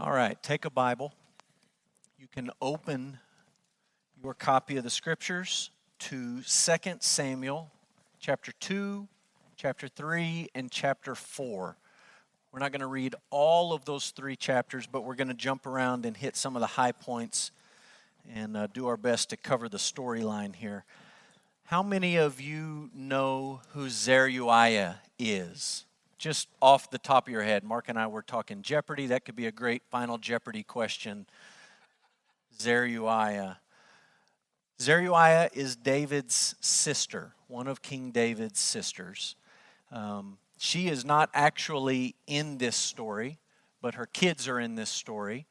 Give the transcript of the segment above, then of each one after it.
All right, take a Bible. You can open your copy of the Scriptures to 2 Samuel chapter 2, chapter 3, and chapter 4. We're not going to read all of those three chapters, but we're going to jump around and hit some of the high points and do our best to cover the storyline here. How many of you know who Zeruiah is? Just off the top of your head. Mark and I were talking Jeopardy. That could be a great final Jeopardy question. Zeruiah. Zeruiah is David's sister, one of King David's sisters. She is not actually in this story, but her kids are in this story.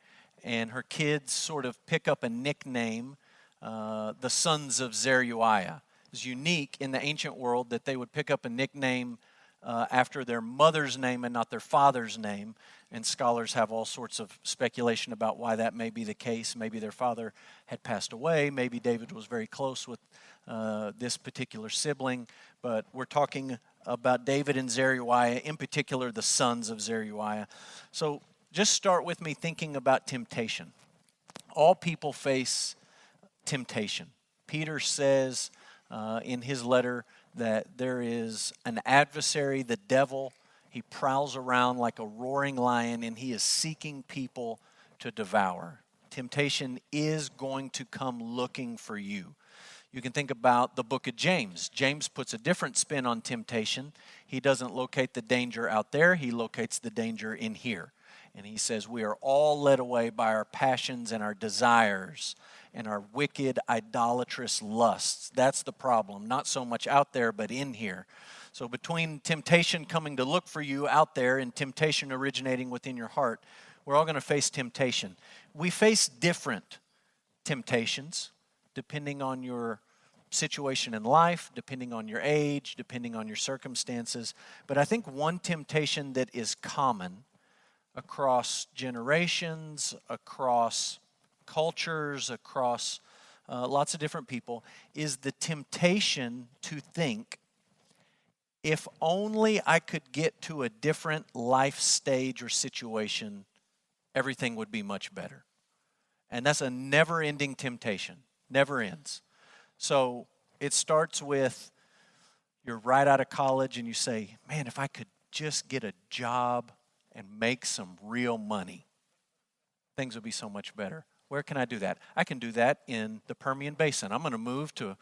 And her kids sort of pick up a nickname, the sons of Zeruiah. It's unique in the ancient world that they would pick up a nickname after their mother's name and not their father's name. And scholars have all sorts of speculation about why that may be the case. Maybe their father had passed away. Maybe David was very close with this particular sibling. But we're talking about David and Zeruiah, in particular the sons of Zeruiah. So just start with me thinking about temptation. All people face temptation. Peter says in his letter that there is an adversary, the devil. He prowls around like a roaring lion, and he is seeking people to devour. Temptation is going to come looking for you. You can think about the book of James. James puts a different spin on temptation. He doesn't locate the danger out there. He locates the danger in here. And he says we are all led away by our passions and our desires and our wicked, idolatrous lusts. That's the problem. Not so much out there, but in here. So between temptation coming to look for you out there and temptation originating within your heart, we're all going to face temptation. We face different temptations depending on your situation in life, depending on your age, depending on your circumstances. But I think one temptation that is common across generations, across cultures, across lots of different people, is the temptation to think, if only I could get to a different life stage or situation, everything would be much better. And that's a never-ending temptation. Never ends. So it starts with you're right out of college and you say, man, if I could just get a job and make some real money, things would be so much better. Where can I do that? I can do that in the Permian Basin. I'm going to move to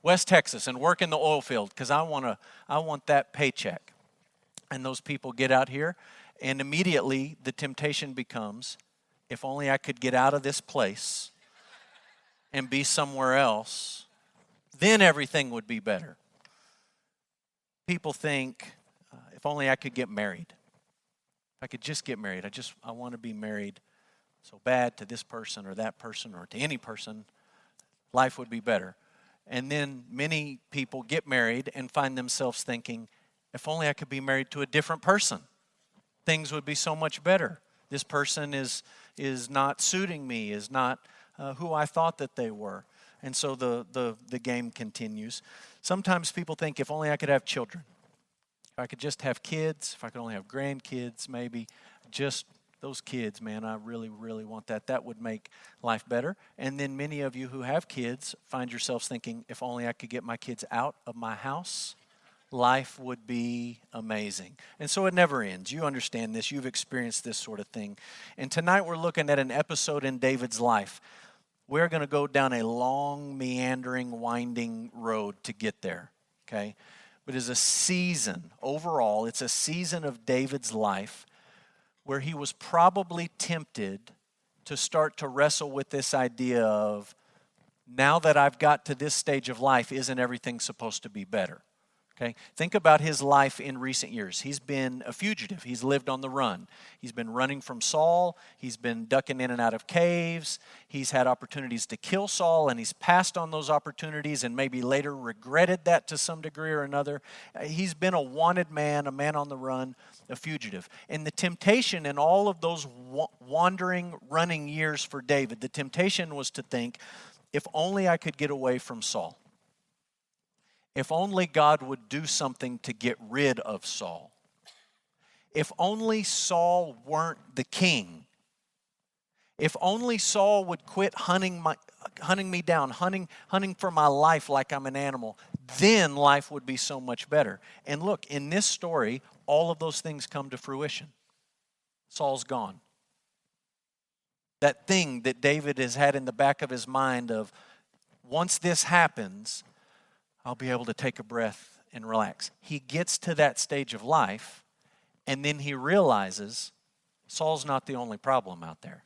West Texas and work in the oil field because I want that paycheck. And those people get out here, and immediately the temptation becomes, if only I could get out of this place and be somewhere else, then everything would be better. People think, if only I could get married. If I could just get married. I want to be married so bad to this person or that person or to any person, life would be better. And then many people get married and find themselves thinking, if only I could be married to a different person, things would be so much better. This person is not suiting me, is not who I thought that they were. And so the game continues. Sometimes people think, if only I could have children. If I could just have kids, if I could only have grandkids, maybe just those kids, man, I really, really want that. That would make life better. And then many of you who have kids find yourselves thinking, if only I could get my kids out of my house, life would be amazing. And so it never ends. You understand this. You've experienced this sort of thing. And tonight we're looking at an episode in David's life. We're going to go down a long, meandering, winding road to get there, okay? But it's a season, overall, it's a season of David's life where he was probably tempted to start to wrestle with this idea of, now that I've got to this stage of life, isn't everything supposed to be better? Okay? Think about his life in recent years. He's been a fugitive. He's lived on the run. He's been running from Saul. He's been ducking in and out of caves. He's had opportunities to kill Saul, and he's passed on those opportunities and maybe later regretted that to some degree or another. He's been a wanted man, a man on the run, a fugitive. And the temptation in all of those wandering, running years for David, the temptation was to think, if only I could get away from Saul. If only God would do something to get rid of Saul. If only Saul weren't the king. If only Saul would quit hunting me down, hunting for my life like I'm an animal, then life would be so much better. And look, in this story, all of those things come to fruition. Saul's gone. That thing that David has had in the back of his mind of, once this happens, I'll be able to take a breath and relax. He gets to that stage of life, and then he realizes Saul's not the only problem out there.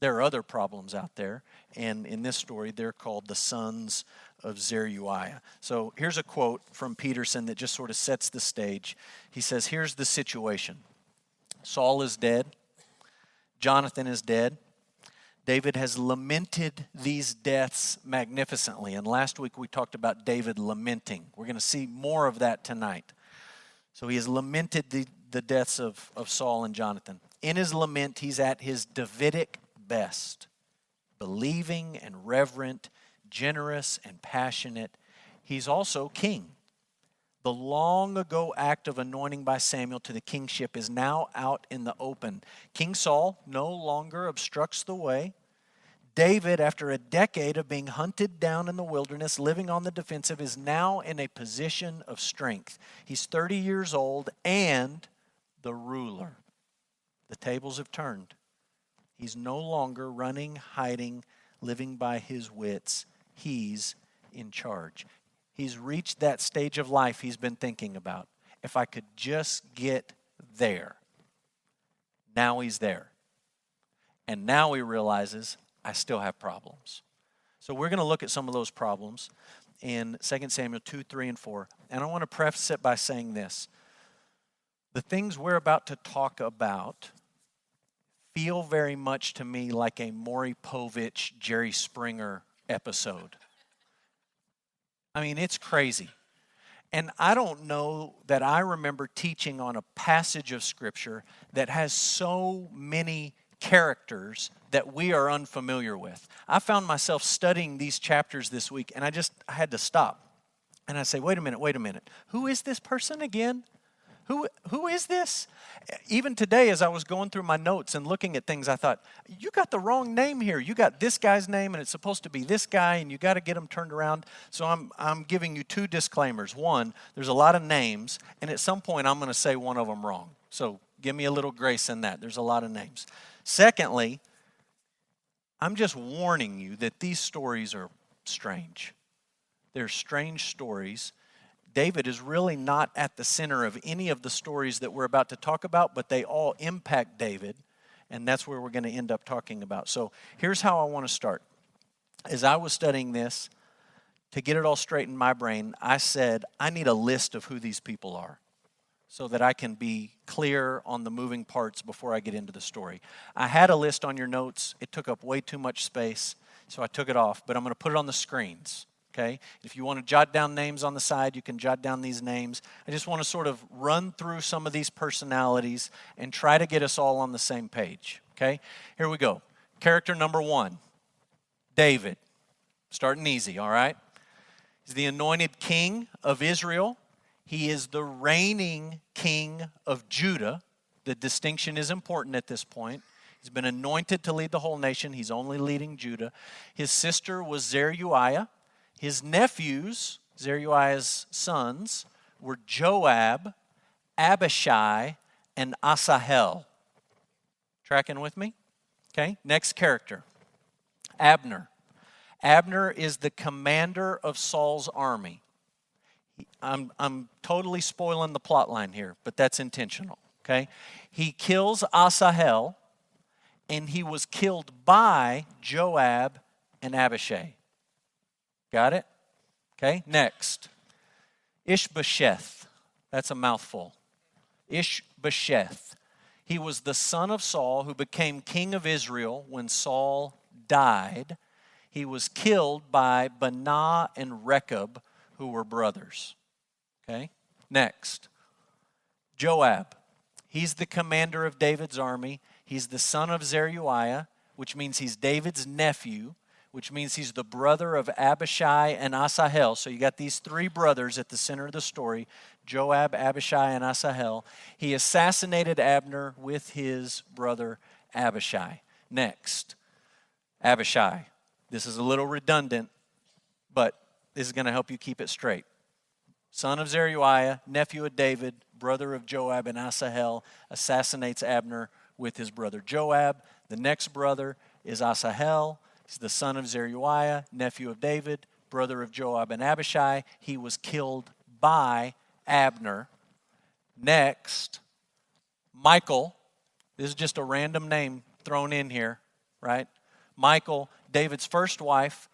There are other problems out there, and in this story, they're called the sons of Zeruiah. So here's a quote from Peterson that just sort of sets the stage. He says, here's the situation. Saul is dead. Jonathan is dead. David has lamented these deaths magnificently. And last week we talked about David lamenting. We're going to see more of that tonight. So he has lamented the deaths of Saul and Jonathan. In his lament, he's at his Davidic best. Believing and reverent, generous and passionate. He's also king. The long ago act of anointing by Samuel to the kingship is now out in the open. King Saul no longer obstructs the way. David, after a decade of being hunted down in the wilderness, living on the defensive, is now in a position of strength. He's 30 years old and the ruler. The tables have turned. He's no longer running, hiding, living by his wits. He's in charge. He's reached that stage of life he's been thinking about. If I could just get there. Now he's there. And now he realizes, I still have problems. So we're going to look at some of those problems in 2 Samuel 2, 3, and 4. And I want to preface it by saying this. The things we're about to talk about feel very much to me like a Maury Povich, Jerry Springer episode. I mean, it's crazy. And I don't know that I remember teaching on a passage of Scripture that has so many characters that we are unfamiliar with. I found myself studying these chapters this week, and I had to stop. And I say, wait a minute. Who is this person again? Who is this? Even today, as I was going through my notes and looking at things, I thought, you got the wrong name here. You got this guy's name, and it's supposed to be this guy, and you got to get them turned around. So I'm giving you two disclaimers. One, there's a lot of names, and at some point, I'm going to say one of them wrong. So give me a little grace in that. There's a lot of names. Secondly, I'm just warning you that these stories are strange. They're strange stories. David is really not at the center of any of the stories that we're about to talk about, but they all impact David, and that's where we're going to end up talking about. So here's how I want to start. As I was studying this, to get it all straight in my brain, I said, I need a list of who these people are so that I can be clear on the moving parts before I get into the story. I had a list on your notes. It took up way too much space, so I took it off, but I'm going to put it on the screens. Okay? If you want to jot down names on the side, you can jot down these names. I just want to sort of run through some of these personalities and try to get us all on the same page. Okay? Here we go. Character number 1, David. Starting easy, all right? He's the anointed king of Israel. He is the reigning king of Judah. The distinction is important at this point. He's been anointed to lead the whole nation. He's only leading Judah. His sister was Zeruiah. His nephews, Zeruiah's sons, were Joab, Abishai, and Asahel. Tracking with me? Okay, next character, Abner. Abner is the commander of Saul's army. I'm totally spoiling the plot line here, but that's intentional, okay? He kills Asahel, and he was killed by Joab and Abishai. Got it? Okay, next. Ishbosheth. That's a mouthful. Ishbosheth. He was the son of Saul who became king of Israel when Saul died. He was killed by Banah and Rechab, who were brothers. Okay, next. Joab. He's the commander of David's army. He's the son of Zeruiah, which means he's David's nephew, which means he's the brother of Abishai and Asahel. So you got these three brothers at the center of the story, Joab, Abishai, and Asahel. He assassinated Abner with his brother Abishai. Next, Abishai. This is a little redundant, but this is going to help you keep it straight. Son of Zeruiah, nephew of David, brother of Joab and Asahel, assassinates Abner with his brother Joab. The next brother is Asahel. He's the son of Zeruiah, nephew of David, brother of Joab and Abishai. He was killed by Abner. Next, Michal. This is just a random name thrown in here, right? Michal, David's first wife,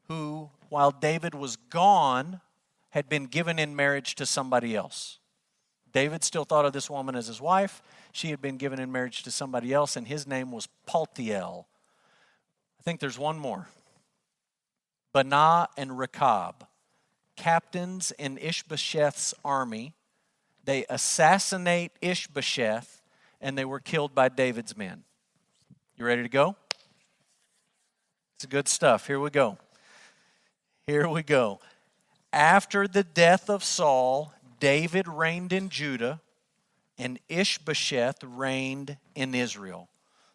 who, while David was gone, had been given in marriage to somebody else. David still thought of this woman as his wife. She had been given in marriage to somebody else, and his name was Paltiel. I think there's one more. Banah and Rechab, captains in Ishbosheth's army. They assassinate Ishbosheth, and they were killed by David's men. You ready to go? It's good stuff. Here we go. Here we go. After the death of Saul, David reigned in Judah, and Ishbosheth reigned in Israel.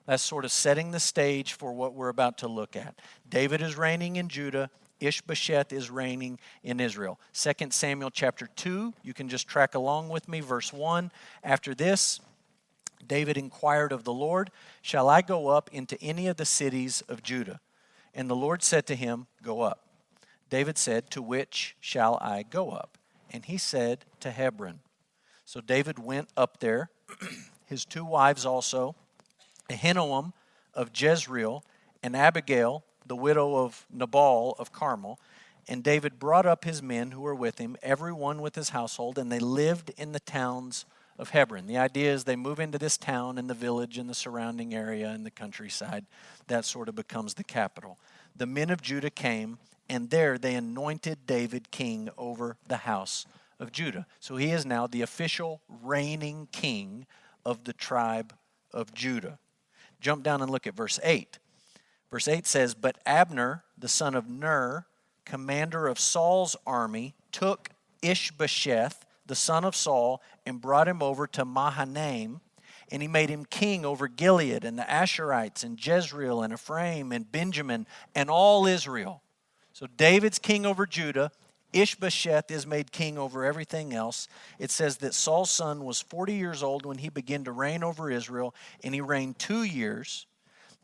That's sort of setting the stage for what we're about to look at. David is reigning in Judah. Ishbosheth is reigning in Israel. 2 Samuel chapter 2, you can just track along with me, verse 1. After this, David inquired of the Lord, "Shall I go up into any of the cities of Judah?" And the Lord said to him, "Go up." David said, "To which shall I go up?" And he said, "To Hebron." So David went up there, his two wives also, Ahinoam of Jezreel, and Abigail, the widow of Nabal of Carmel. And David brought up his men who were with him, every one with his household, and they lived in the towns of Hebron. The idea is they move into this town and the village and the surrounding area and the countryside. That sort of becomes the capital. The men of Judah came, and there they anointed David king over the house of Judah. So he is now the official reigning king of the tribe of Judah. Jump down and look at verse 8. Verse 8 says, "But Abner, the son of Ner, commander of Saul's army, took Ishbosheth, the son of Saul, and brought him over to Mahanaim, and he made him king over Gilead and the Asherites and Jezreel and Ephraim and Benjamin and all Israel." So David's king over Judah. Ishbosheth is made king over everything else. It says that Saul's son was 40 years old when he began to reign over Israel, and he reigned 2 years.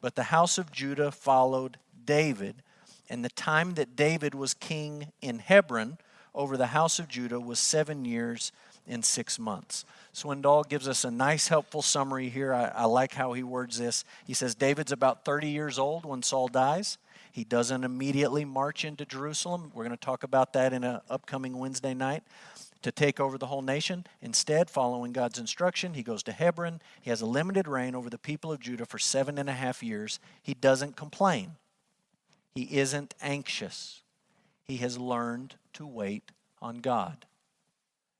But the house of Judah followed David, and the time that David was king in Hebron over the house of Judah was 7 years and 6 months. Swindoll gives us a nice, helpful summary here. I like how he words this. He says David's about 30 years old when Saul dies. He doesn't immediately march into Jerusalem. We're going to talk about that in an upcoming Wednesday night to take over the whole nation. Instead, following God's instruction, he goes to Hebron. He has a limited reign over the people of Judah for 7.5 years. He doesn't complain. He isn't anxious. He has learned to wait on God.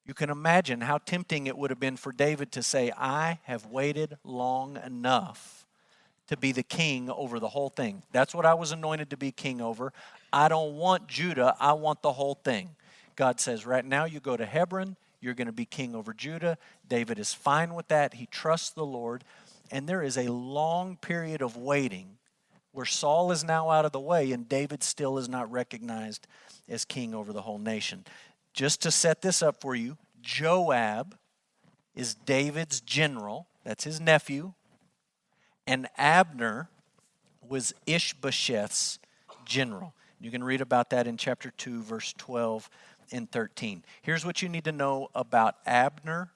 You can imagine how tempting it would have been for David to say, "I have waited long enough to be the king over the whole thing. That's what I was anointed to be king over. I don't want Judah. I want the whole thing." God says, right now you go to Hebron. You're going to be king over Judah. David is fine with that. He trusts the Lord. And there is a long period of waiting where Saul is now out of the way and David still is not recognized as king over the whole nation. Just to set this up for you, Joab is David's general. That's his nephew. And Abner was Ishbosheth's general. You can read about that in chapter 2, verse 12 and 13. Here's what you need to know about Abner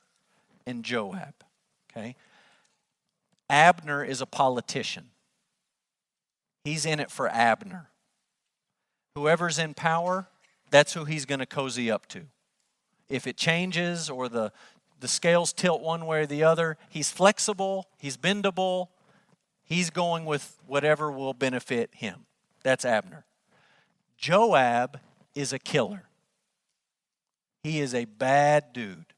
and Joab. Okay? Abner is a politician. He's in it for Abner. Whoever's in power, that's who he's going to cozy up to. If it changes or the scales tilt one way or the other, he's flexible, he's bendable. He's going with whatever will benefit him. That's Abner. Joab is a killer. He is a bad dude.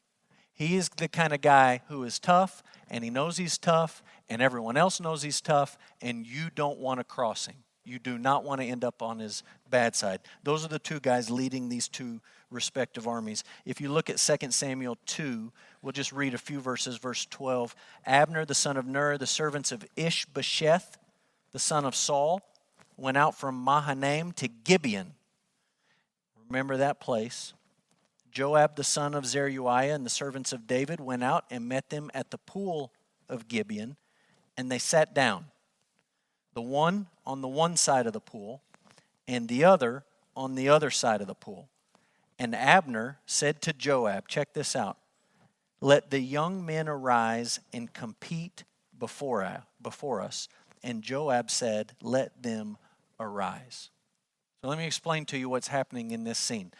He is the kind of guy who is tough, and he knows he's tough, and everyone else knows he's tough, and you don't want to cross him. You do not want to end up on his bad side. Those are the two guys leading these two respective armies. If you look at 2 Samuel 2, we'll just read a few verses, verse 12. Abner, the son of Ner, the servants of Ishbosheth, the son of Saul, went out from Mahanaim to Gibeon. Remember that place. Joab, the son of Zeruiah, and the servants of David went out and met them at the pool of Gibeon, and they sat down, the one on the one side of the pool, and the other on the other side of the pool. And Abner said to Joab, check this out, let the young men arise and compete before us. And Joab said, let them arise. So let me explain to you what's happening in this scene.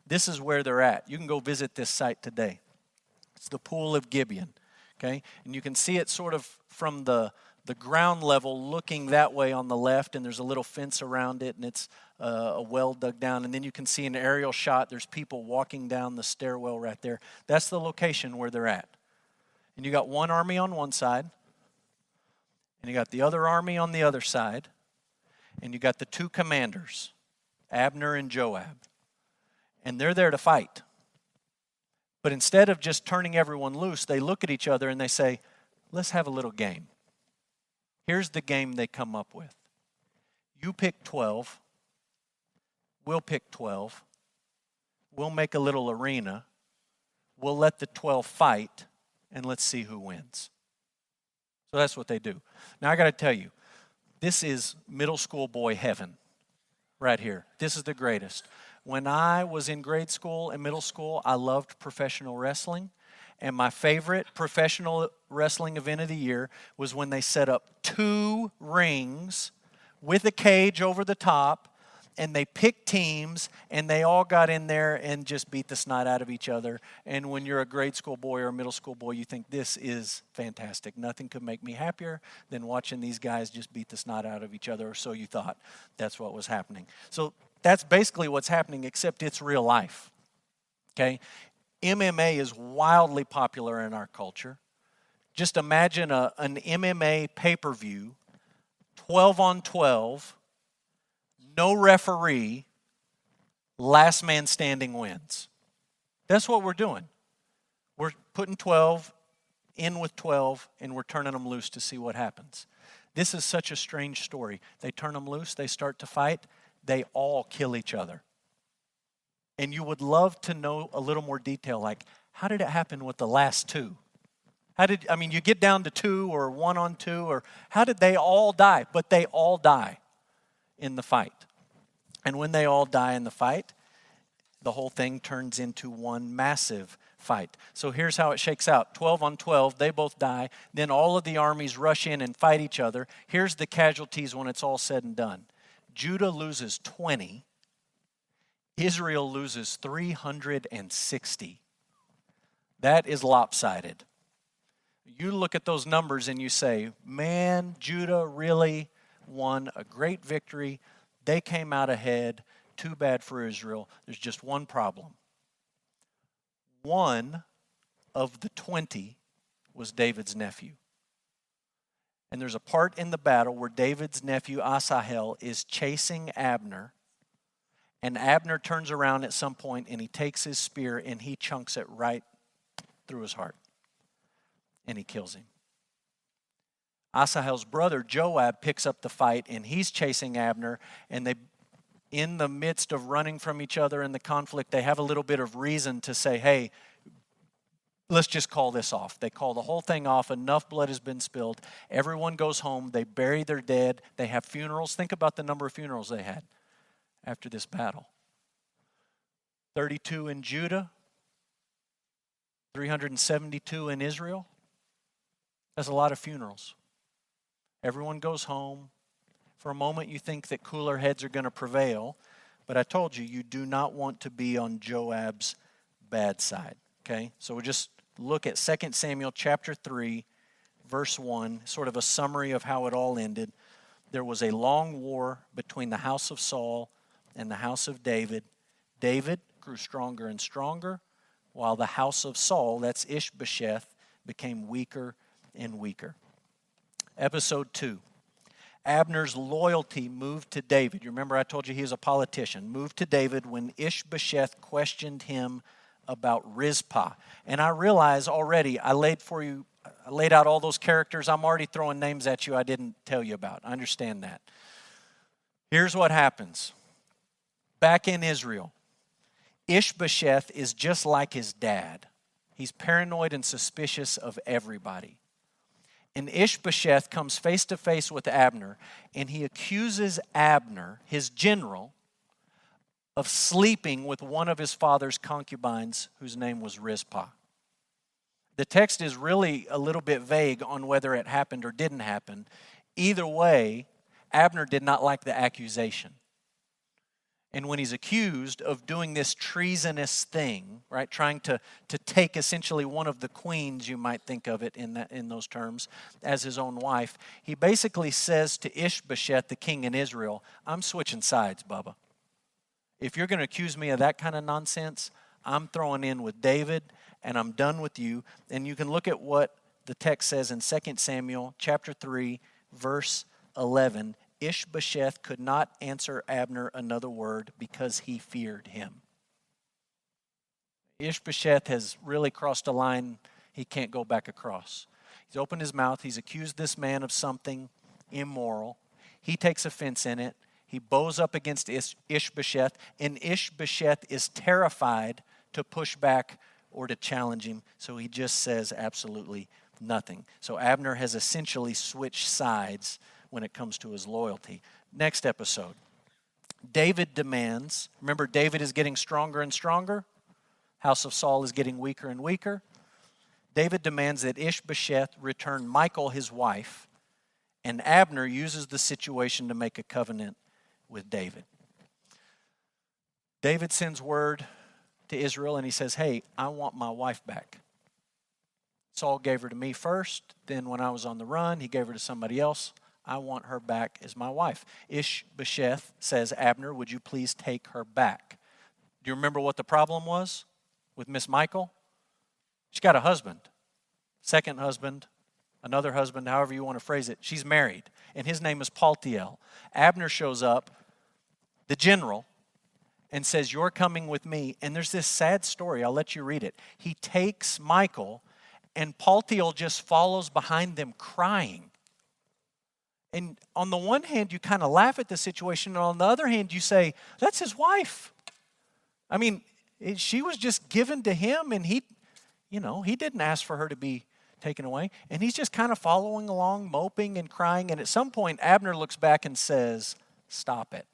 This is where they're at. You can go visit this site today. It's the pool of Gibeon, okay? And you can see it sort of from the ground level looking that way on the left, and there's a little fence around it, and it's a well dug down. And then you can see an aerial shot. There's people walking down the stairwell right there. That's the location where they're at. And you got one army on one side, and you got the other army on the other side, and you got the two commanders, Abner and Joab. And they're there to fight. But instead of just turning everyone loose, they look at each other and they say, let's have a little game. Here's the game they come up with. You pick 12. We'll pick 12. We'll make a little arena. We'll let the 12 fight, and let's see who wins. So that's what they do. Now I got to tell you, this is middle school boy heaven right here. This is the greatest. When I was in grade school and middle school, I loved professional wrestling. And my favorite professional wrestling event of the year was when they set up 2 rings with a cage over the top, and they picked teams, and they all got in there and just beat the snot out of each other. And when you're a grade school boy or a middle school boy, you think, this is fantastic. Nothing could make me happier than watching these guys just beat the snot out of each other, or so you thought. That's what was happening. So that's basically what's happening, except it's real life, okay? MMA is wildly popular in our culture. Just imagine an MMA pay-per-view, 12 on 12, no referee, last man standing wins. That's what we're doing. We're putting 12 in with 12, and we're turning them loose to see what happens. This is such a strange story. They turn them loose, they start to fight, they all kill each other. And you would love to know a little more detail, like, how did it happen with the last 2? You get down to 2 or 1 on 2, or how did they all die? But they all die in the fight. And when they all die in the fight, the whole thing turns into one massive fight. So here's how it shakes out. 12 on 12, they both die. Then all of the armies rush in and fight each other. Here's the casualties when it's all said and done. Judah loses 20. Israel loses 360. That is lopsided. You look at those numbers and you say, man, Judah really won a great victory. They came out ahead. Too bad for Israel. There's just one problem. One of the 20 was David's nephew. And there's a part in the battle where David's nephew Asahel is chasing Abner. And Abner turns around at some point and he takes his spear and he chunks it right through his heart. And he kills him. Asahel's brother Joab picks up the fight and he's chasing Abner, and they, in the midst of running from each other in the conflict, they have a little bit of reason to say, hey, let's just call this off. They call the whole thing off. Enough blood has been spilled. Everyone goes home. They bury their dead. They have funerals. Think about the number of funerals they had after this battle. 32 in Judah, 372 in Israel. That's a lot of funerals. Everyone goes home. For a moment, you think that cooler heads are going to prevail. But I told you, you do not want to be on Joab's bad side. Okay? So we'll just look at 2 Samuel chapter 3, verse 1, sort of a summary of how it all ended. There was a long war between the house of Saul and the house of David. David grew stronger and stronger, while the house of Saul, that's Ishbosheth, became weaker and weaker. Episode 2. Abner's loyalty moved to David. You remember I told you he was a politician. Moved to David when Ishbosheth questioned him about Rizpah. And I realize already, I laid for you I laid out all those characters. I'm already throwing names at you I didn't tell you about. I understand that. Here's what happens. Back in Israel, Ishbosheth is just like his dad. He's paranoid and suspicious of everybody. And Ishbosheth comes face to face with Abner, and he accuses Abner, his general, of sleeping with one of his father's concubines whose name was Rizpah. The text is really a little bit vague on whether it happened or didn't happen. Either way, Abner did not like the accusation. And when he's accused of doing this treasonous thing, right, trying to take essentially one of the queens, you might think of it in those terms, as his own wife, he basically says to Ishbosheth, the king in Israel, I'm switching sides, Bubba. If you're going to accuse me of that kind of nonsense, I'm throwing in with David, and I'm done with you. And you can look at what the text says in 2 Samuel chapter 3, verse 11. Ishbosheth could not answer Abner another word because he feared him. Ishbosheth has really crossed a line he can't go back across. He's opened his mouth. He's accused this man of something immoral. He takes offense in it. He bows up against Ishbosheth, and Ishbosheth is terrified to push back or to challenge him, so he just says absolutely nothing. So Abner has essentially switched sides when it comes to his loyalty. Next episode, David demands, remember David is getting stronger and stronger, House of Saul is getting weaker and weaker. David demands that Ishbosheth return Michal, his wife, and Abner uses the situation to make a covenant with David. David sends word to Israel and he says, hey, I want my wife back. Saul gave her to me first, then when I was on the run, he gave her to somebody else. I want her back as my wife. Ishbosheth says, Abner, would you please take her back? Do you remember what the problem was with Miss Michal? She got a husband, second husband, another husband, however you want to phrase it. She's married, and his name is Paltiel. Abner shows up, the general, and says, you're coming with me. And there's this sad story. I'll let you read it. He takes Michal, and Paltiel just follows behind them crying. And on the one hand, you kind of laugh at the situation, and on the other hand, you say, that's his wife. I mean, she was just given to him, and he didn't ask for her to be taken away. And he's just kind of following along, moping and crying. And at some point, Abner looks back and says, stop it.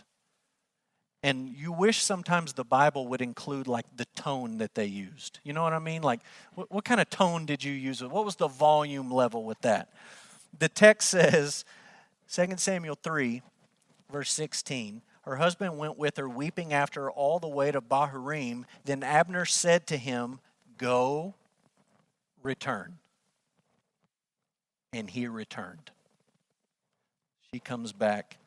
And you wish sometimes the Bible would include like the tone that they used. You know what I mean? Like, what kind of tone did you use? What was the volume level with that? The text says, 2 Samuel 3, verse 16, her husband went with her, weeping after her all the way to Bahurim. Then Abner said to him, go, return. And he returned. She comes back,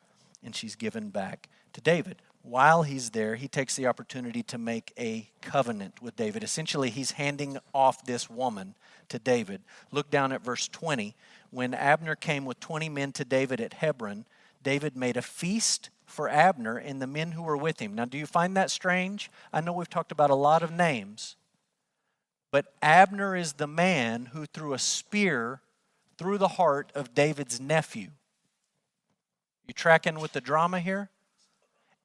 and she's given back to David. While he's there, he takes the opportunity to make a covenant with David. Essentially, he's handing off this woman to David. Look down at verse 20. When Abner came with 20 men to David at Hebron, David made a feast for Abner and the men who were with him. Now, do you find that strange? I know we've talked about a lot of names, but Abner is the man who threw a spear through the heart of David's nephew. You tracking with the drama here?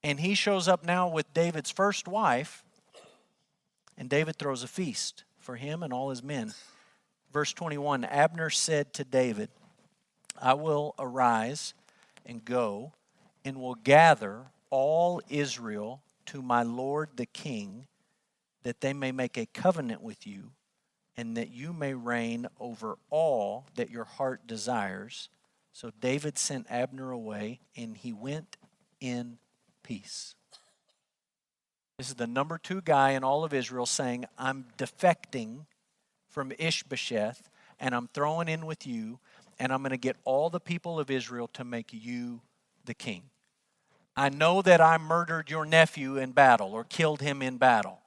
And he shows up now with David's first wife, and David throws a feast for him and all his men. Verse 21, Abner said to David, I will arise and go and will gather all Israel to my lord the king, that they may make a covenant with you, and that you may reign over all that your heart desires. So David sent Abner away, and he went in peace. This is the number 2 guy in all of Israel saying, I'm defecting from Ishbosheth, and I'm throwing in with you, and I'm going to get all the people of Israel to make you the king. I know that I murdered your nephew in battle or killed him in battle,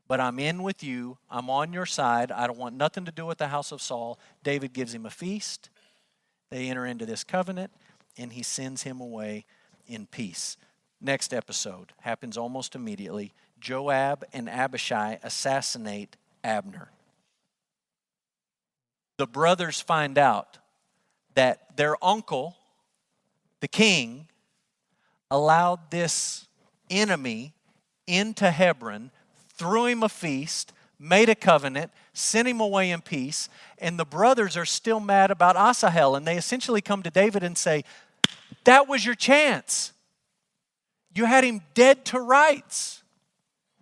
but I'm in with you. I'm on your side. I don't want nothing to do with the house of Saul. David gives him a feast. They enter into this covenant, and he sends him away in peace. Next episode happens almost immediately. Joab and Abishai assassinate Abner. the brothers find out that their uncle, the king, allowed this enemy into Hebron, threw him a feast, made a covenant, sent him away in peace, and the brothers are still mad about Asahel, and they essentially come to David and say, that was your chance. You had him dead to rights.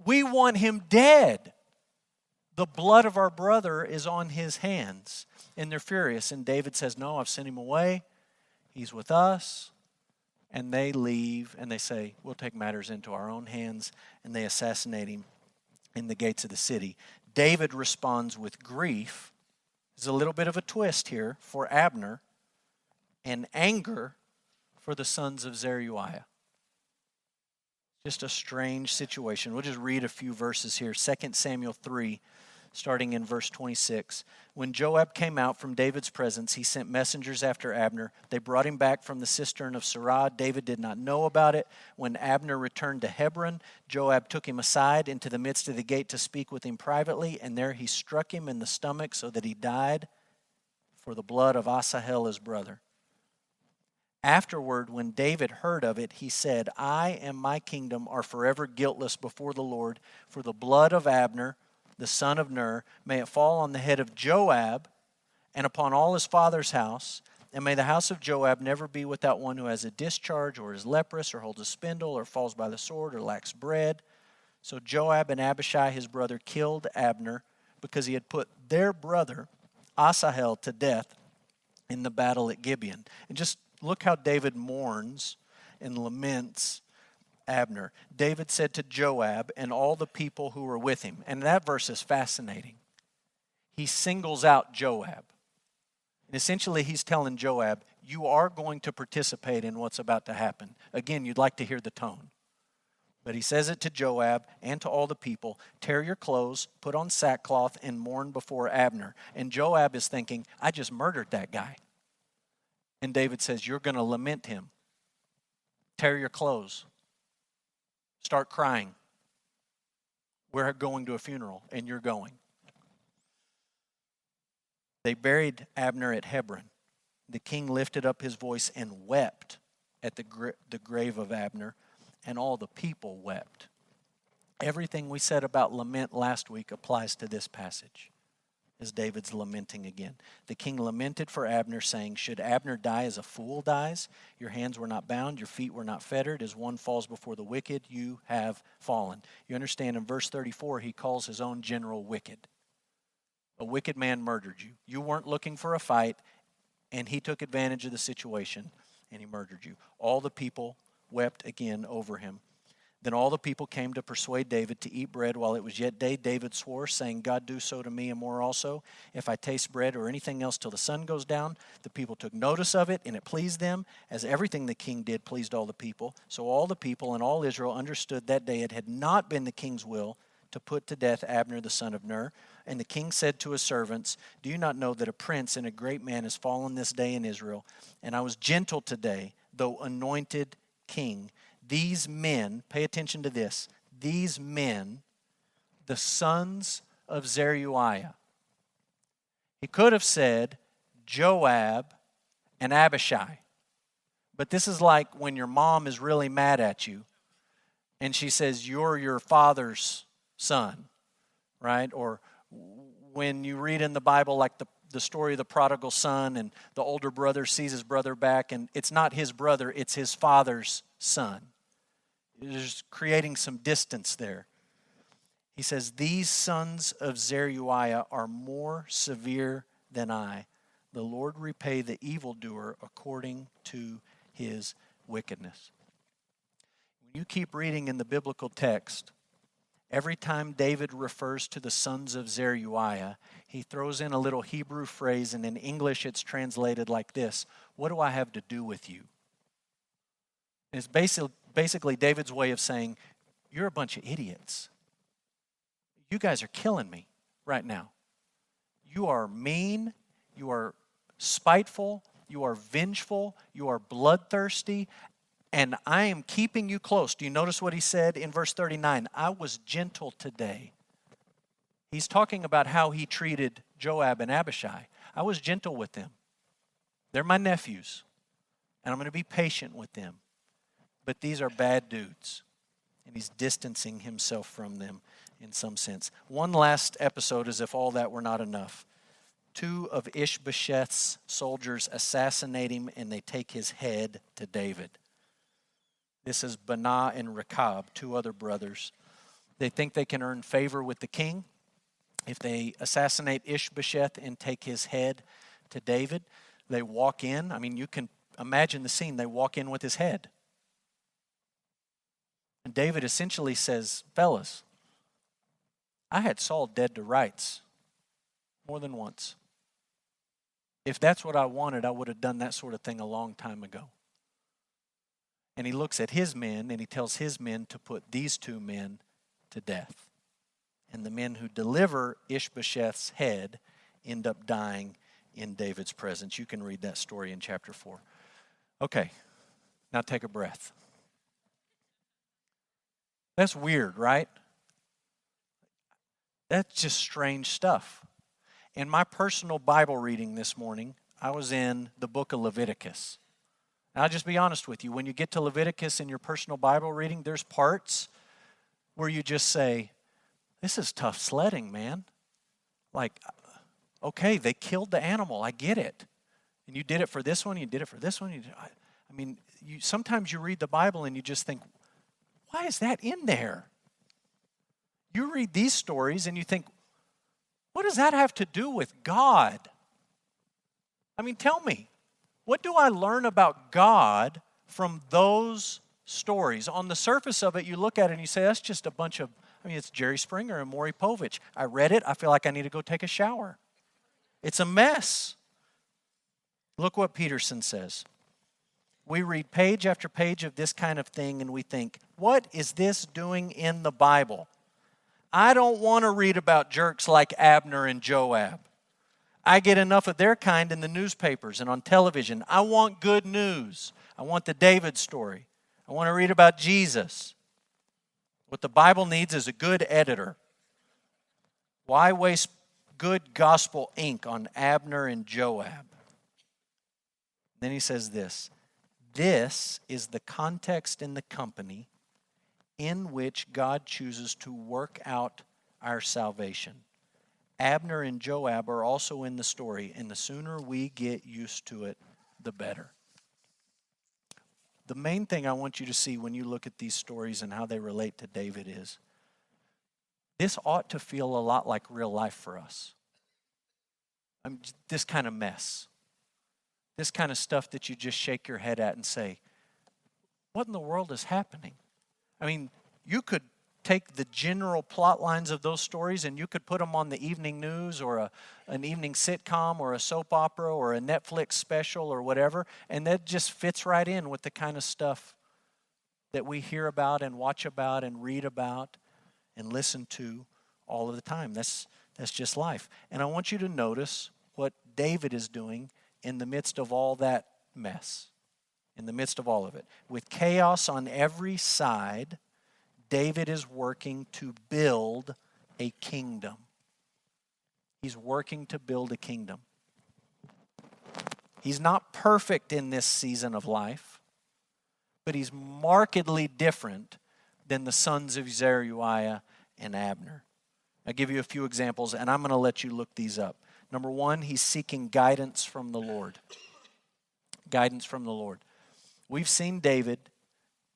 We want him dead. The blood of our brother is on his hands. And they're furious. And David says, no, I've sent him away. He's with us. And they leave and they say, we'll take matters into our own hands. And they assassinate him in the gates of the city. David responds with grief. There's a little bit of a twist here for Abner. And anger for the sons of Zeruiah. Just a strange situation. We'll just read a few verses here. 2 Samuel 3, starting in verse 26. When Joab came out from David's presence, he sent messengers after Abner. They brought him back from the cistern of Sirah. David did not know about it. When Abner returned to Hebron, Joab took him aside into the midst of the gate to speak with him privately, and there he struck him in the stomach so that he died for the blood of Asahel his brother. Afterward, when David heard of it, he said, I and my kingdom are forever guiltless before the Lord, for the blood of Abner, the son of Ner, may it fall on the head of Joab and upon all his father's house, and may the house of Joab never be without one who has a discharge, or is leprous, or holds a spindle, or falls by the sword, or lacks bread. So Joab and Abishai his brother killed Abner, because he had put their brother Asahel to death in the battle at Gibeon. And just look how David mourns and laments Abner. David said to Joab and all the people who were with him, and that verse is fascinating. He singles out Joab. And essentially he's telling Joab, you are going to participate in what's about to happen. Again, you'd like to hear the tone. But he says it to Joab and to all the people, tear your clothes, put on sackcloth, and mourn before Abner. And Joab is thinking, I just murdered that guy. And David says, you're going to lament him. Tear your clothes. Start crying. We're going to a funeral, and you're going. They buried Abner at Hebron. The king lifted up his voice and wept at the grave of Abner, and all the people wept. Everything we said about lament last week applies to this passage. As David's lamenting again. The king lamented for Abner, saying, should Abner die as a fool dies? Your hands were not bound, your feet were not fettered. As one falls before the wicked, you have fallen. You understand in verse 34, he calls his own general wicked. A wicked man murdered you. You weren't looking for a fight, and he took advantage of the situation, and he murdered you. All the people wept again over him. Then all the people came to persuade David to eat bread while it was yet day. David swore, saying, God, do so to me and more also, if I taste bread or anything else till the sun goes down. The people took notice of it, and it pleased them, as everything the king did pleased all the people. So all the people and all Israel understood that day it had not been the king's will to put to death Abner the son of Ner. And the king said to his servants, do you not know that a prince and a great man has fallen this day in Israel? And I was gentle today, though anointed king. These men, pay attention to this, these men, the sons of Zeruiah. He could have said Joab and Abishai. But this is like when your mom is really mad at you and she says, you're your father's son, right? Or when you read in the Bible like the story of the prodigal son and the older brother sees his brother back and it's not his brother, it's his father's son. There's creating some distance there. He says, these sons of Zeruiah are more severe than I. The Lord repay the evildoer according to his wickedness. When you keep reading in the biblical text, every time David refers to the sons of Zeruiah, he throws in a little Hebrew phrase, and in English it's translated like this: what do I have to do with you? And it's basically David's way of saying, you're a bunch of idiots. You guys are killing me right now. You are mean, you are spiteful, you are vengeful, you are bloodthirsty, and I am keeping you close. Do you notice what he said in verse 39? I was gentle today. He's talking about how he treated Joab and Abishai. I was gentle with them. They're my nephews, and I'm going to be patient with them. But these are bad dudes, and he's distancing himself from them in some sense. One last episode, as if all that were not enough. 2 of Ishbosheth's soldiers assassinate him, and they take his head to David. This is Benah and Rechab, 2 other brothers. They think they can earn favor with the king if they assassinate Ishbosheth and take his head to David. They walk in. I mean, you can imagine the scene. They walk in with his head. And David essentially says, fellas, I had Saul dead to rights more than once. If that's what I wanted, I would have done that sort of thing a long time ago. And he looks at his men and he tells his men to put these 2 men to death. And the men who deliver Ishbosheth's head end up dying in David's presence. You can read that story in chapter 4. Okay, now take a breath. That's weird, right? That's just strange stuff. In my personal Bible reading this morning, I was in the book of Leviticus. And I'll just be honest with you. When you get to Leviticus in your personal Bible reading, there's parts where you just say, this is tough sledding, man. Like, okay, they killed the animal. I get it. And you did it for this one, you did it for this one. Sometimes you read the Bible and you just think, why is that in there? You read these stories and you think, what does that have to do with God? I mean, tell me, what do I learn about God from those stories? On the surface of it, you look at it and you say, that's just a bunch of, it's Jerry Springer and Maury Povich. I read it, I feel like I need to go take a shower. It's a mess. Look what Peterson says. We read page after page of this kind of thing and we think, what is this doing in the Bible? I don't want to read about jerks like Abner and Joab. I get enough of their kind in the newspapers and on television. I want good news. I want the David story. I want to read about Jesus. What the Bible needs is a good editor. Why waste good gospel ink on Abner and Joab? Then he says this. This is the context in the company in which God chooses to work out our salvation. Abner and Joab are also in the story, and the sooner we get used to it, the better. The main thing I want you to see when you look at these stories and how they relate to David is, this ought to feel a lot like real life for us. This kind of mess. This kind of stuff that you just shake your head at and say, what in the world is happening? I mean, you could take the general plot lines of those stories and you could put them on the evening news or an evening sitcom or a soap opera or a Netflix special or whatever, and that just fits right in with the kind of stuff that we hear about and watch about and read about and listen to all of the time. That's just life. And I want you to notice what David is doing in the midst of all that mess, in the midst of all of it. With chaos on every side, David is working to build a kingdom. He's working to build a kingdom. He's not perfect in this season of life, but he's markedly different than the sons of Zeruiah and Abner. I'll give you a few examples, and I'm going to let you look these up. Number one, he's seeking guidance from the Lord. Guidance from the Lord. We've seen David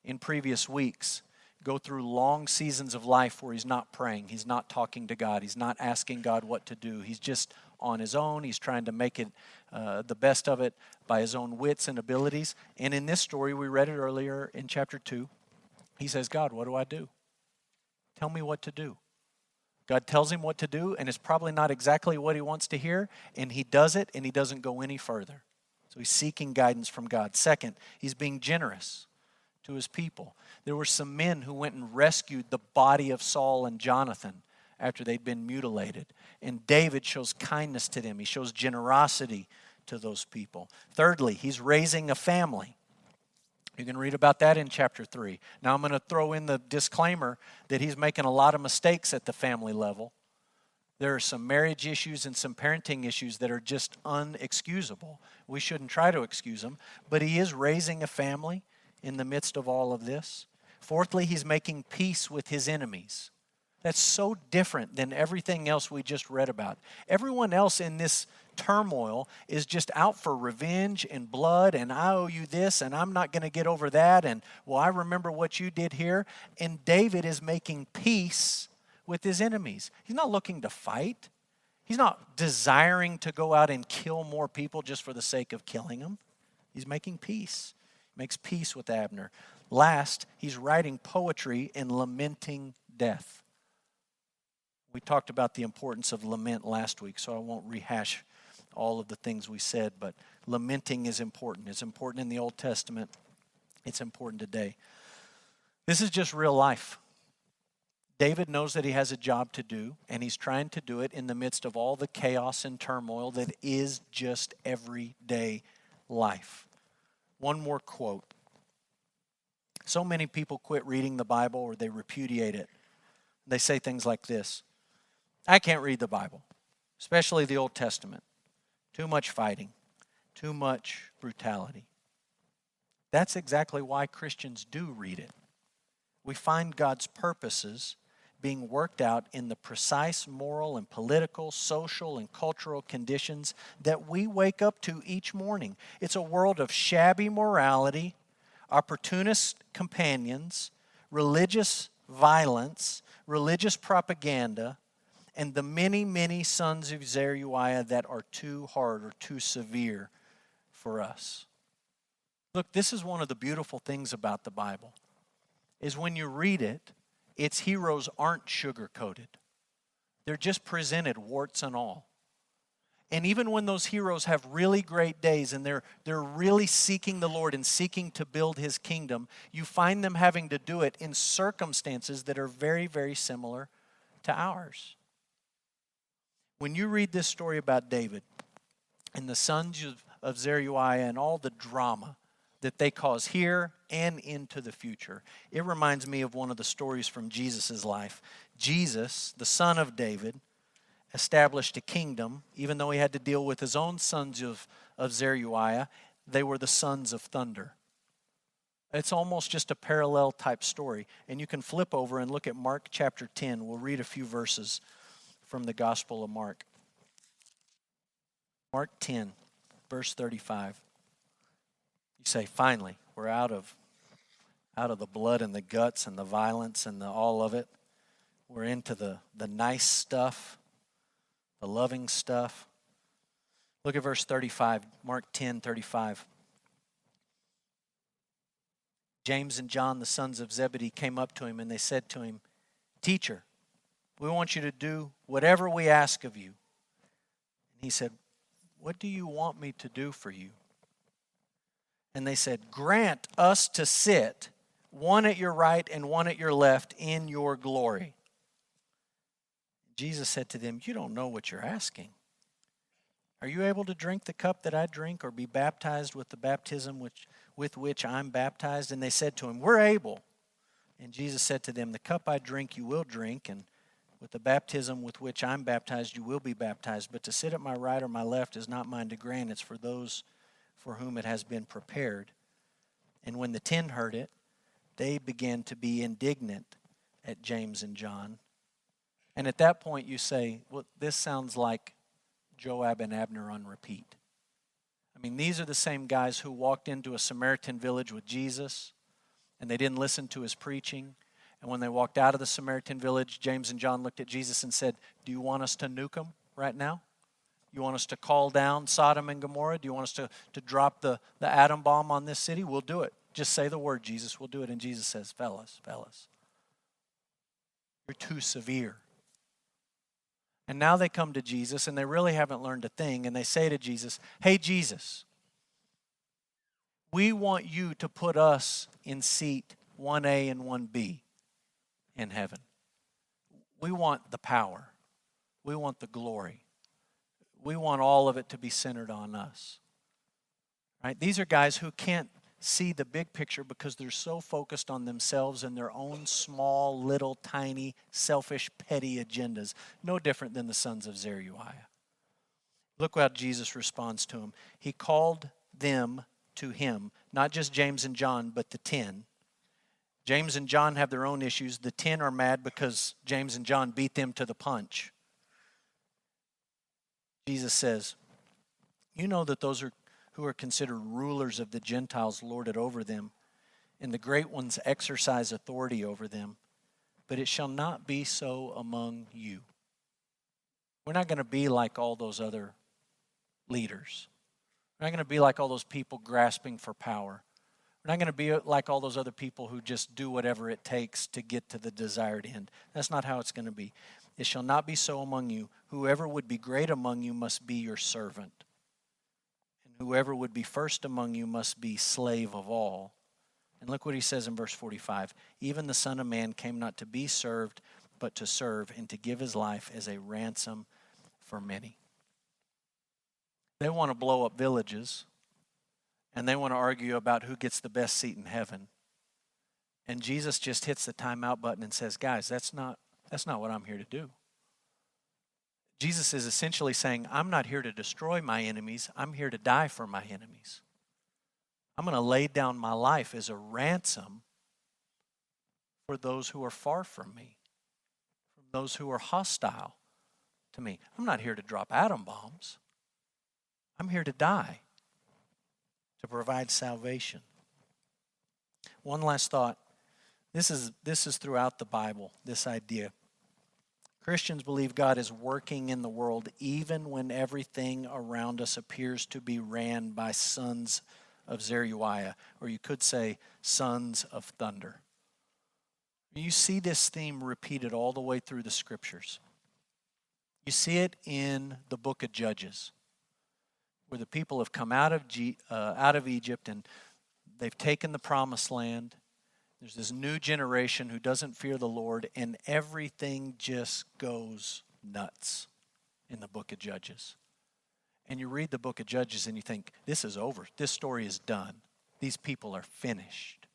in previous weeks go through long seasons of life where he's not praying, he's not talking to God, he's not asking God what to do. He's just on his own. He's trying to make it the best of it by his own wits and abilities. And in this story, we read it earlier in chapter 2, he says, God, what do I do? Tell me what to do. God tells him what to do, and it's probably not exactly what he wants to hear, and he does it, and he doesn't go any further. So he's seeking guidance from God. Second, he's being generous to his people. There were some men who went and rescued the body of Saul and Jonathan after they'd been mutilated. And David shows kindness to them. He shows generosity to those people. Thirdly, he's raising a family. You can read about that in chapter 3. Now I'm going to throw in the disclaimer that he's making a lot of mistakes at the family level. There are some marriage issues and some parenting issues that are just unexcusable. We shouldn't try to excuse them, but he is raising a family in the midst of all of this. Fourthly, he's making peace with his enemies. That's so different than everything else we just read about. Everyone else in this turmoil is just out for revenge and blood, and I owe you this, and I'm not going to get over that, and well, I remember what you did here. And David is making peace with his enemies. He's not looking to fight. He's not desiring to go out and kill more people just for the sake of killing them. He's making peace. He makes peace with Abner. Last, he's writing poetry and lamenting death. We talked about the importance of lament last week, so I won't rehash all of the things we said, but lamenting is important. It's important in the Old Testament. It's important today. This is just real life. David knows that he has a job to do, and he's trying to do it in the midst of all the chaos and turmoil that is just everyday life. One more quote. So many people quit reading the Bible or they repudiate it. They say things like this: I can't read the Bible, especially the Old Testament. Too much fighting, too much brutality. That's exactly why Christians do read it. We find God's purposes being worked out in the precise moral and political, social and cultural conditions that we wake up to each morning. It's a world of shabby morality, opportunist companions, religious violence, religious propaganda, and the many, many sons of Zeruiah that are too hard or too severe for us. Look, this is one of the beautiful things about the Bible, is when you read it, its heroes aren't sugar-coated. They're just presented warts and all. And even when those heroes have really great days and they're really seeking the Lord and seeking to build His kingdom, you find them having to do it in circumstances that are very, very similar to ours. When you read this story about David and the sons of Zeruiah and all the drama that they cause here and into the future, it reminds me of one of the stories from Jesus' life. Jesus, the son of David, established a kingdom, even though he had to deal with his own sons of Zeruiah. They were the sons of thunder. It's almost just a parallel type story. And you can flip over and look at Mark chapter 10. We'll read a few verses from the Gospel of Mark. Mark 10, verse 35. You say, finally, we're out of the blood and the guts and the violence and all of it. We're into the nice stuff, the loving stuff. Look at verse 35, Mark 10, 35. James and John, the sons of Zebedee, came up to him and they said to him, Teacher, we want you to do whatever we ask of you. And he said, what do you want me to do for you? And they said, grant us to sit, one at your right and one at your left, in your glory. Jesus said to them, you don't know what you're asking. Are you able to drink the cup that I drink, or be baptized with the baptism with which I'm baptized? And they said to him, we're able. And Jesus said to them, the cup I drink you will drink, and with the baptism with which I'm baptized you will be baptized. But to sit at my right or my left is not mine to grant. It's for those for whom it has been prepared. And when the 10 heard it, they began to be indignant at James and John. And at that point you say, well, this sounds like Joab and Abner on repeat. I mean, these are the same guys who walked into a Samaritan village with Jesus, and they didn't listen to his preaching. And when they walked out of the Samaritan village, James and John looked at Jesus and said, do you want us to nuke them right now? You want us to call down Sodom and Gomorrah? Do you want us to drop the atom bomb on this city? We'll do it. Just say the word, Jesus. We'll do it. And Jesus says, fellas, you're too severe. And now they come to Jesus, and they really haven't learned a thing. And they say to Jesus, hey, Jesus, we want you to put us in seat 1A and 1B in heaven. We want the power. We want the glory. We want all of it to be centered on us. Right? These are guys who can't see the big picture because they're so focused on themselves and their own small, little, tiny, selfish, petty agendas. No different than the sons of Zeruiah. Look how Jesus responds to them. He called them to him, not just James and John, but the 10. James and John have their own issues. The 10 are mad because James and John beat them to the punch. Jesus says, you know that those who are considered rulers of the Gentiles lord it over them, and the great ones exercise authority over them. But it shall not be so among you. We're not going to be like all those other leaders. We're not going to be like all those people grasping for power. We're not going to be like all those other people who just do whatever it takes to get to the desired end. That's not how it's going to be. It shall not be so among you. Whoever would be great among you must be your servant. And whoever would be first among you must be slave of all. And look what he says in verse 45. Even the Son of Man came not to be served, but to serve and to give his life as a ransom for many. They want to blow up villages, and they want to argue about who gets the best seat in heaven. And Jesus just hits the timeout button and says, guys, that's not what I'm here to do. Jesus is essentially saying, I'm not here to destroy my enemies. I'm here to die for my enemies. I'm going to lay down my life as a ransom for those who are far from me, from those who are hostile to me. I'm not here to drop atom bombs. I'm here to die, to provide salvation. One last thought. This is throughout the Bible, this idea. Christians believe God is working in the world even when everything around us appears to be ran by sons of Zeruiah, or you could say sons of thunder. You see this theme repeated all the way through the scriptures. You see it in the book of Judges, where the people have come out of Egypt and they've taken the promised land. There's this new generation who doesn't fear the Lord, and everything just goes nuts in the book of Judges. And you read the book of Judges and you think, this is over. This story is done. These people are finished.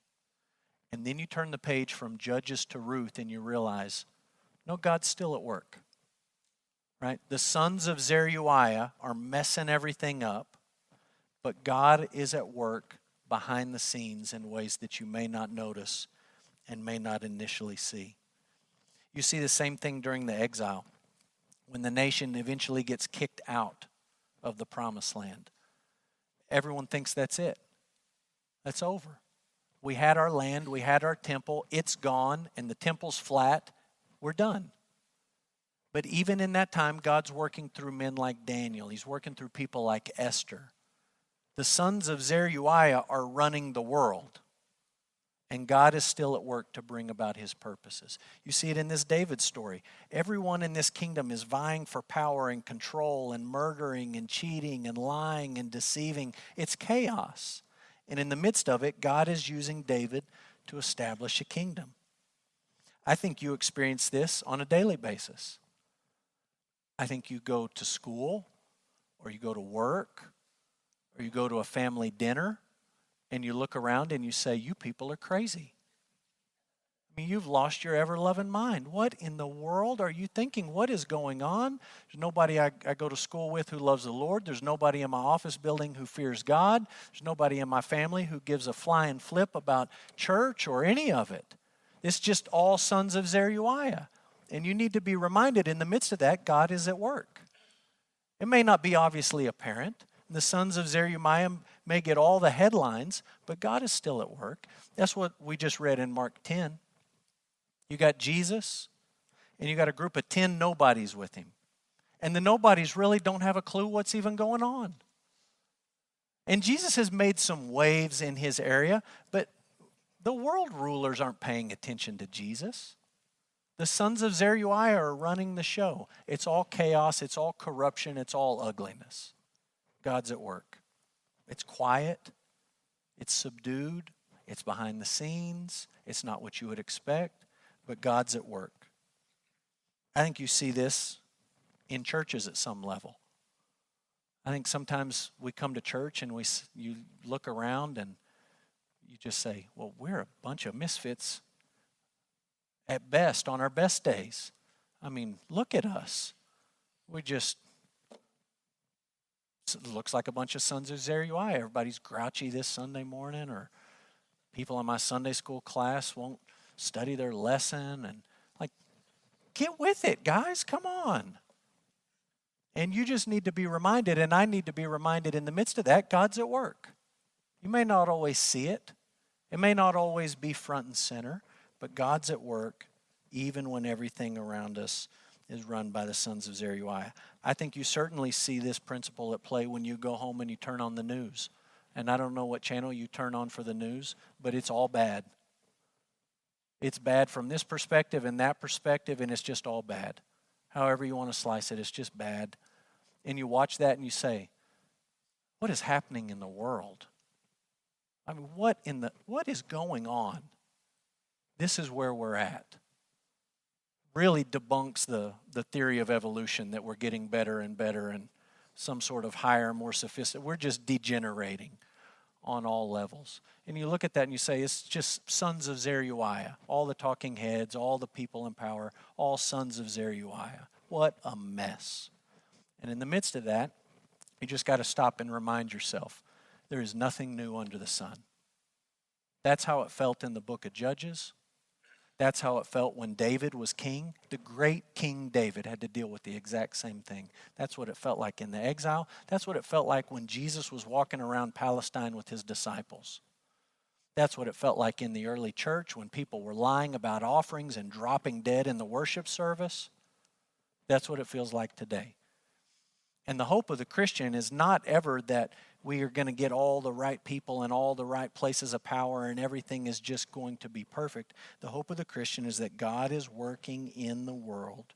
And then you turn the page from Judges to Ruth and you realize, no, God's still at work. Right? The sons of Zeruiah are messing everything up, but God is at work behind the scenes in ways that you may not notice and may not initially see. You see the same thing during the exile, when the nation eventually gets kicked out of the promised land. Everyone thinks that's it. That's over. We had our land, we had our temple, it's gone, and the temple's flat. We're done. But even in that time, God's working through men like Daniel. He's working through people like Esther. The sons of Zeruiah are running the world. And God is still at work to bring about his purposes. You see it in this David story. Everyone in this kingdom is vying for power and control and murdering and cheating and lying and deceiving. It's chaos. And in the midst of it, God is using David to establish a kingdom. I think you experience this on a daily basis. I think you go to school, or you go to work, or you go to a family dinner, and you look around and you say, you people are crazy. I mean, you've lost your ever-loving mind. What in the world are you thinking? What is going on? There's nobody I go to school with who loves the Lord. There's nobody in my office building who fears God. There's nobody in my family who gives a flying flip about church or any of it. It's just all sons of Zeruiah. And you need to be reminded in the midst of that, God is at work. It may not be obviously apparent. The sons of Zeruiah may get all the headlines, but God is still at work. That's what we just read in Mark 10. You got Jesus, and you got a group of 10 nobodies with him. And the nobodies really don't have a clue what's even going on. And Jesus has made some waves in his area, but the world rulers aren't paying attention to Jesus. The sons of Zeruiah are running the show. It's all chaos, it's all corruption, it's all ugliness. God's at work. It's quiet, it's subdued, it's behind the scenes, it's not what you would expect, but God's at work. I think you see this in churches at some level. I think sometimes we come to church and you look around and you just say, well, we're a bunch of misfits at best on our best days. I mean, look at us. We just, it looks like a bunch of sons of Zeruiah. Everybody's grouchy this Sunday morning, or people in my Sunday school class won't study their lesson. And like, get with it, guys. Come on. And you just need to be reminded, and I need to be reminded in the midst of that, God's at work. You may not always see it. It may not always be front and center, but God's at work even when everything around us is run by the sons of Zeruiah. I think you certainly see this principle at play when you go home and you turn on the news. And I don't know what channel you turn on for the news, but it's all bad. It's bad from this perspective and that perspective, and it's just all bad. However you want to slice it, it's just bad. And you watch that and you say, what is happening in the world? I mean, what is going on? This is where we're at. Really debunks the theory of evolution that we're getting better and better and some sort of higher, more sophisticated. We're just degenerating on all levels. And you look at that and you say, it's just sons of Zeruiah. All the talking heads, all the people in power, all sons of Zeruiah. What a mess. And in the midst of that, you just got to stop and remind yourself, there is nothing new under the sun. That's how it felt in the book of Judges. That's how it felt when David was king. The great King David had to deal with the exact same thing. That's what it felt like in the exile. That's what it felt like when Jesus was walking around Palestine with his disciples. That's what it felt like in the early church when people were lying about offerings and dropping dead in the worship service. That's what it feels like today. And the hope of the Christian is not ever that we are going to get all the right people in all the right places of power and everything is just going to be perfect. The hope of the Christian is that God is working in the world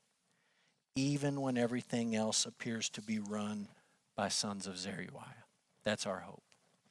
even when everything else appears to be run by sons of Zeruiah. That's our hope.